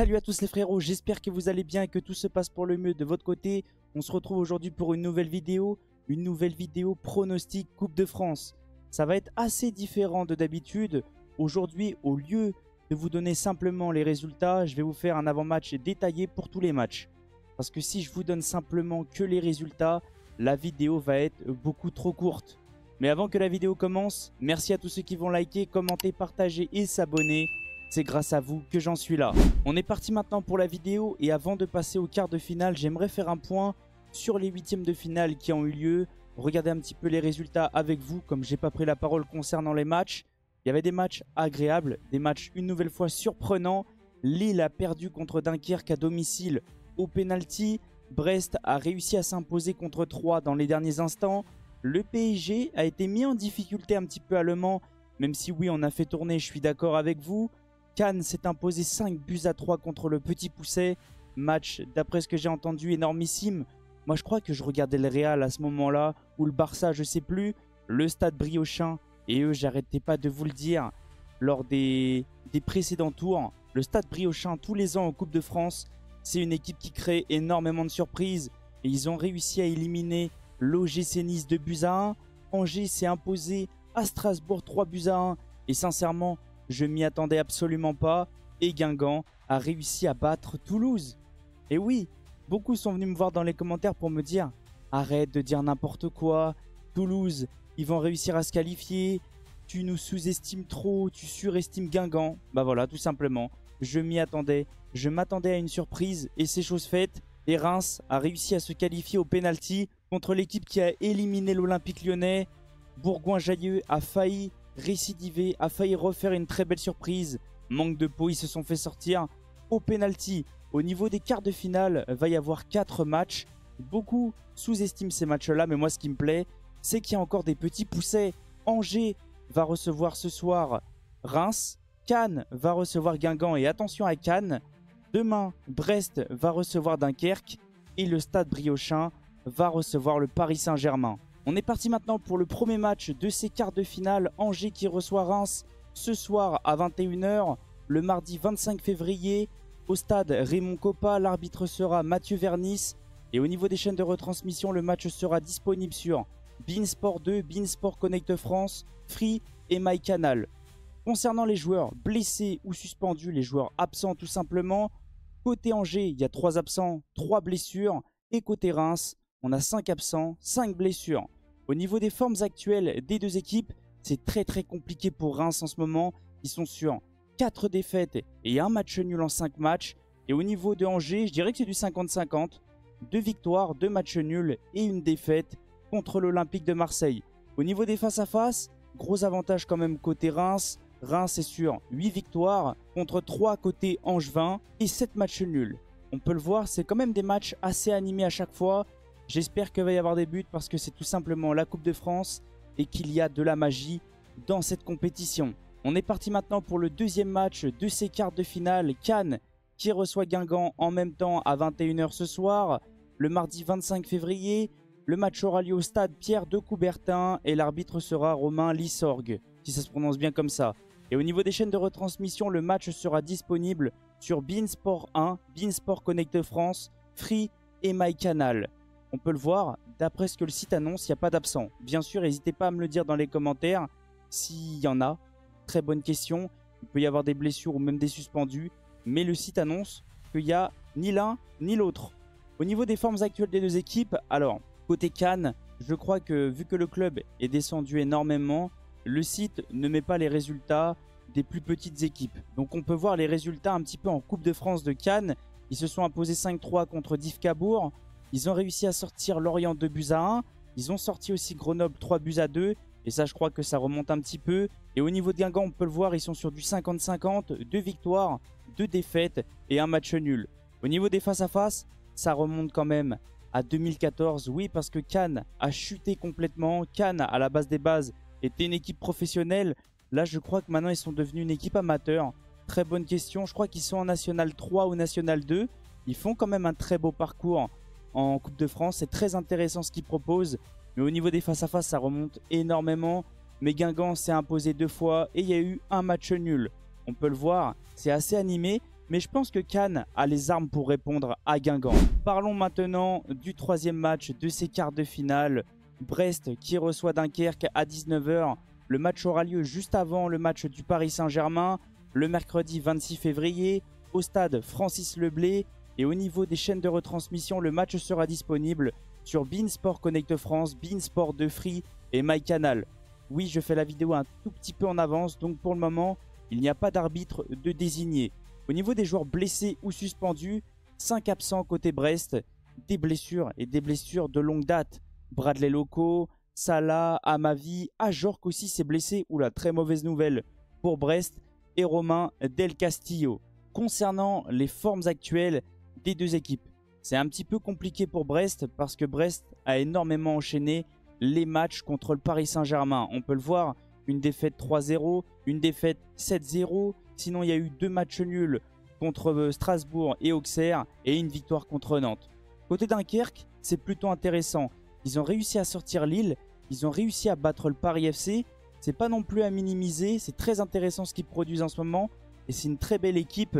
Salut à tous les frérots, j'espère que vous allez bien et que tout se passe pour le mieux de votre côté. On se retrouve aujourd'hui pour une nouvelle vidéo pronostic Coupe de France. Ça va être assez différent de d'habitude. Aujourd'hui, au lieu de vous donner simplement les résultats, je vais vous faire un avant-match détaillé pour tous les matchs. Parce que si je vous donne simplement que les résultats, la vidéo va être beaucoup trop courte. Mais avant que la vidéo commence, merci à tous ceux qui vont liker, commenter, partager et s'abonner. C'est grâce à vous que j'en suis là. On est parti maintenant pour la vidéo et avant de passer au quart de finale, j'aimerais faire un point sur les huitièmes de finale qui ont eu lieu. Regardez un petit peu les résultats avec vous, comme j'ai pas pris la parole concernant les matchs. Il y avait des matchs agréables, des matchs une nouvelle fois surprenants. Lille a perdu contre Dunkerque à domicile au pénalty. Brest a réussi à s'imposer contre Troyes dans les derniers instants. Le PSG a été mis en difficulté un petit peu à Le Mans, même si oui, on a fait tourner, je suis d'accord avec vous. Cannes s'est imposé 5-3 contre le Petit Poucet. Match, d'après ce que j'ai entendu, énormissime. Moi, je crois que je regardais le Real à ce moment-là, ou le Barça, je sais plus. Le Stade Briochin, et eux, j'arrêtais pas de vous le dire, lors des précédents tours. Le Stade Briochin, tous les ans en Coupe de France, c'est une équipe qui crée énormément de surprises. Et ils ont réussi à éliminer l'OGC Nice 2-1. Angers s'est imposé à Strasbourg 3-1. Et sincèrement, je m'y attendais absolument pas. Et Guingamp a réussi à battre Toulouse. Et oui, beaucoup sont venus me voir dans les commentaires pour me dire « Arrête de dire n'importe quoi. Toulouse, ils vont réussir à se qualifier. Tu nous sous-estimes trop. Tu surestimes Guingamp. » Bah voilà, tout simplement. Je m'y attendais. Je m'attendais à une surprise. Et c'est chose faite. Et Reims a réussi à se qualifier au pénalty contre l'équipe qui a éliminé l'Olympique Lyonnais. Bourgoin-Jallieu a failli récidiver, a failli refaire une très belle surprise. Manque de peau, ils se sont fait sortir au pénalty. Au niveau des quarts de finale, va y avoir 4 matchs. Beaucoup sous-estiment ces matchs-là, mais moi ce qui me plaît, c'est qu'il y a encore des petits poussets. Angers va recevoir ce soir Reims. Cannes va recevoir Guingamp et attention à Cannes. Demain, Brest va recevoir Dunkerque et le Stade Briochin va recevoir le Paris Saint-Germain. On est parti maintenant pour le premier match de ces quarts de finale. Angers qui reçoit Reims ce soir à 21 h, le mardi 25 février, au stade Raymond Kopa. L'arbitre sera Mathieu Vernis. Et au niveau des chaînes de retransmission, le match sera disponible sur beIN Sport 2, beIN Sport Connect France, Free et MyCanal. Concernant les joueurs blessés ou suspendus, les joueurs absents tout simplement, côté Angers, il y a 3 absents, 3 blessures. Et côté Reims, on a 5 absents, 5 blessures. Au niveau des formes actuelles des deux équipes, c'est très compliqué pour Reims en ce moment. Ils sont sur 4 défaites et un match nul en 5 matchs. Et au niveau de Angers, je dirais que c'est du 50-50. 2 victoires, 2 matchs nuls et une défaite contre l'Olympique de Marseille. Au niveau des face-à-face, gros avantage quand même côté Reims. Reims est sur 8 victoires contre 3 côté Angevin et 7 matchs nuls. On peut le voir, c'est quand même des matchs assez animés à chaque fois. J'espère qu'il va y avoir des buts parce que c'est tout simplement la Coupe de France et qu'il y a de la magie dans cette compétition. On est parti maintenant pour le deuxième match de ces quarts de finale. Cannes qui reçoit Guingamp en même temps à 21 h ce soir, le mardi 25 février. Le match aura lieu au stade Pierre de Coubertin et l'arbitre sera Romain Lissorgue, si ça se prononce bien comme ça. Et au niveau des chaînes de retransmission, le match sera disponible sur beIN Sport 1, beIN Sport Connect France, Free et MyCanal. On peut le voir, d'après ce que le site annonce, il n'y a pas d'absent. Bien sûr, n'hésitez pas à me le dire dans les commentaires s'il y en a. Très bonne question. Il peut y avoir des blessures ou même des suspendus. Mais le site annonce qu'il n'y a ni l'un ni l'autre. Au niveau des formes actuelles des deux équipes, alors, côté Cannes, je crois que vu que le club est descendu énormément, le site ne met pas les résultats des plus petites équipes. Donc on peut voir les résultats un petit peu en Coupe de France de Cannes. Ils se sont imposés 5-3 contre Div Cabourg. Ils ont réussi à sortir Lorient 2-1. Ils ont sorti aussi Grenoble 3-2. Et ça, je crois que ça remonte un petit peu. Et au niveau de Guingamp, on peut le voir, ils sont sur du 50-50. 2 victoires, 2 défaites et un match nul. Au niveau des face-à-face, ça remonte quand même à 2014. Oui, parce que Cannes a chuté complètement. Cannes, à la base des bases, était une équipe professionnelle. Là, je crois que maintenant, ils sont devenus une équipe amateur. Très bonne question. Je crois qu'ils sont en National 3 ou National 2. Ils font quand même un très beau parcours en Coupe de France. C'est très intéressant ce qu'ils proposent. Mais au niveau des face-à-face, ça remonte énormément. Mais Guingamp s'est imposé 2 fois et il y a eu un match nul. On peut le voir, c'est assez animé. Mais je pense que Cannes a les armes pour répondre à Guingamp. Parlons maintenant du troisième match de ces quarts de finale. Brest qui reçoit Dunkerque à 19 h. Le match aura lieu juste avant le match du Paris Saint-Germain, le mercredi 26 février, au stade Francis Leblay. Et au niveau des chaînes de retransmission, le match sera disponible sur beIN Sport Connect France, beIN Sport 2 Free et MyCanal. Oui, je fais la vidéo un tout petit peu en avance, donc pour le moment, il n'y a pas d'arbitre de désigné. Au niveau des joueurs blessés ou suspendus, 5 absents côté Brest, des blessures et des blessures de longue date. Bradley Loco, Salah, Amavi, Ajorc aussi s'est blessé. Oula, très mauvaise nouvelle pour Brest. Et Romain Del Castillo. Concernant les formes actuelles des deux équipes, c'est un petit peu compliqué pour Brest parce que Brest a énormément enchaîné les matchs contre le Paris Saint-Germain. On peut le voir, une défaite 3-0, une défaite 7-0. Sinon, il y a eu 2 matchs nuls contre Strasbourg et Auxerre et une victoire contre Nantes. Côté Dunkerque, c'est plutôt intéressant. Ils ont réussi à sortir Lille, ils ont réussi à battre le Paris FC. C'est pas non plus à minimiser, c'est très intéressant ce qu'ils produisent en ce moment. Et c'est une très belle équipe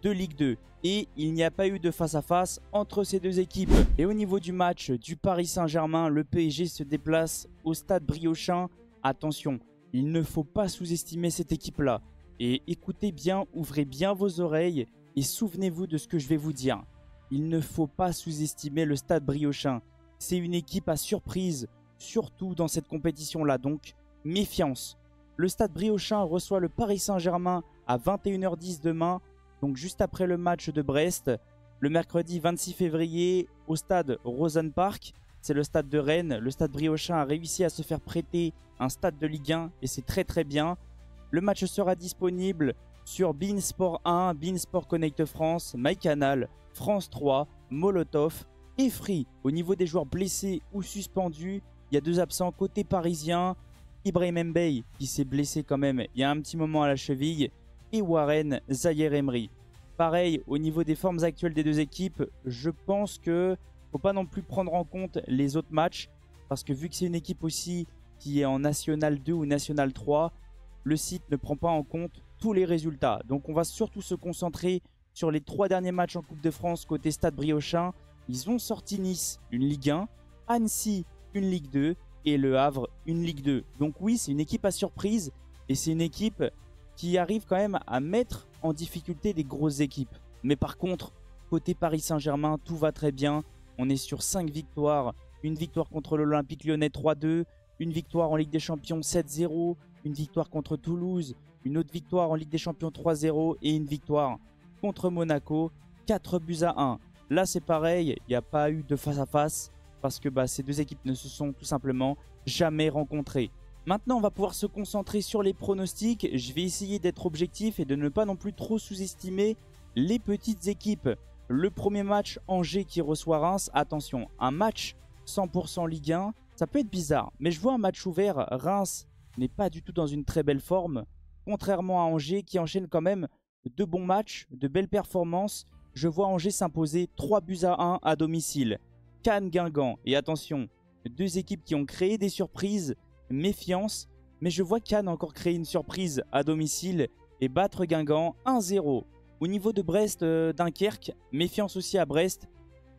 de Ligue 2. Et il n'y a pas eu de face-à-face entre ces deux équipes. Et au niveau du match du Paris Saint-Germain, le PSG se déplace au stade Briochin. Attention, il ne faut pas sous-estimer cette équipe-là. Et écoutez bien, ouvrez bien vos oreilles et souvenez-vous de ce que je vais vous dire. Il ne faut pas sous-estimer le stade Briochin. C'est une équipe à surprise, surtout dans cette compétition-là. Donc, méfiance. Le stade Briochin reçoit le Paris Saint-Germain à 21 h 10 demain. Donc juste après le match de Brest. Le mercredi 26 février au stade Rosenpark. C'est le stade de Rennes. Le stade Briochin a réussi à se faire prêter un stade de Ligue 1 et c'est très très bien. Le match sera disponible sur beIN Sport 1, beIN Sport Connect France, MyCanal, France 3, Molotov et Free. Au niveau des joueurs blessés ou suspendus, il y a 2 absents côté parisien. Ibrahim Mbaye qui s'est blessé quand même il y a un petit moment à la cheville. Et Warren Zaïre-Emery. Pareil, au niveau des formes actuelles des deux équipes, je pense qu'il ne faut pas non plus prendre en compte les autres matchs. Parce que vu que c'est une équipe aussi qui est en National 2 ou National 3, le site ne prend pas en compte tous les résultats. Donc on va surtout se concentrer sur les 3 derniers matchs en Coupe de France côté Stade Briochin. Ils ont sorti Nice, une Ligue 1, Annecy, une Ligue 2 et Le Havre, une Ligue 2. Donc oui, c'est une équipe à surprise et c'est une équipe qui arrive quand même à mettre en difficulté des grosses équipes. Mais par contre, côté Paris Saint-Germain, tout va très bien. On est sur 5 victoires. Une victoire contre l'Olympique Lyonnais 3-2, une victoire en Ligue des Champions 7-0, une victoire contre Toulouse, une autre victoire en Ligue des Champions 3-0 et une victoire contre Monaco 4-1. Là c'est pareil, il n'y a pas eu de face-à-face parce que ces deux équipes ne se sont tout simplement jamais rencontrées. Maintenant on va pouvoir se concentrer sur les pronostics. Je vais essayer d'être objectif et de ne pas non plus trop sous-estimer les petites équipes. Le premier match, Angers qui reçoit Reims. Attention, un match 100% Ligue 1, ça peut être bizarre. Mais je vois un match ouvert, Reims n'est pas du tout dans une très belle forme. Contrairement à Angers qui enchaîne quand même de bons matchs, de belles performances. Je vois Angers s'imposer 3-1 à domicile. Cannes, Guingamp. Et attention, deux équipes qui ont créé des surprises. Méfiance. Mais je vois Cannes encore créer une surprise à domicile et battre Guingamp 1-0. Au niveau de Brest-Dunkerque, méfiance aussi à Brest.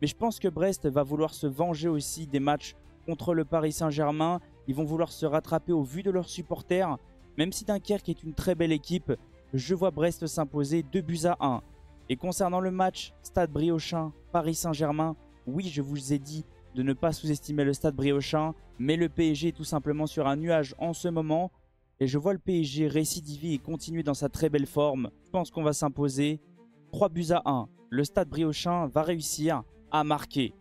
Mais je pense que Brest va vouloir se venger aussi des matchs contre le Paris Saint-Germain. Ils vont vouloir se rattraper au vu de leurs supporters. Même si Dunkerque est une très belle équipe, je vois Brest s'imposer 2-1. Et concernant le match Stade Briochin, Paris Saint-Germain, oui, je vous ai dit de ne pas sous-estimer le Stade Briochin, mais le PSG est tout simplement sur un nuage en ce moment. Et je vois le PSG récidiver et continuer dans sa très belle forme. Je pense qu'on va s'imposer 3-1. Le Stade Briochin va réussir à marquer.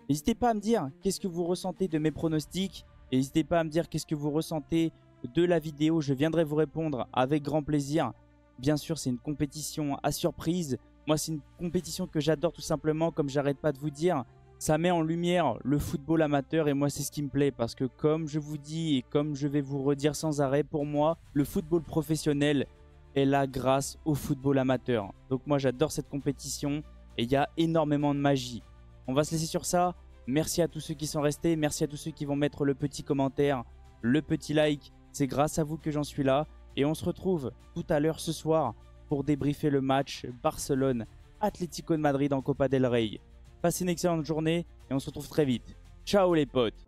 N'hésitez pas à me dire qu'est-ce que vous ressentez de mes pronostics. N'hésitez pas à me dire qu'est-ce que vous ressentez de la vidéo. Je viendrai vous répondre avec grand plaisir. Bien sûr, c'est une compétition à surprise. Moi, c'est une compétition que j'adore tout simplement, comme j'arrête pas de vous dire. Ça met en lumière le football amateur et moi, c'est ce qui me plaît. Parce que comme je vous dis et comme je vais vous redire sans arrêt, pour moi, le football professionnel est là grâce au football amateur. Donc moi, j'adore cette compétition et il y a énormément de magie. On va se laisser sur ça. Merci à tous ceux qui sont restés. Merci à tous ceux qui vont mettre le petit commentaire, le petit like. C'est grâce à vous que j'en suis là. Et on se retrouve tout à l'heure ce soir pour débriefer le match Barcelone-Atlético de Madrid en Copa del Rey. Passez une excellente journée et on se retrouve très vite. Ciao les potes!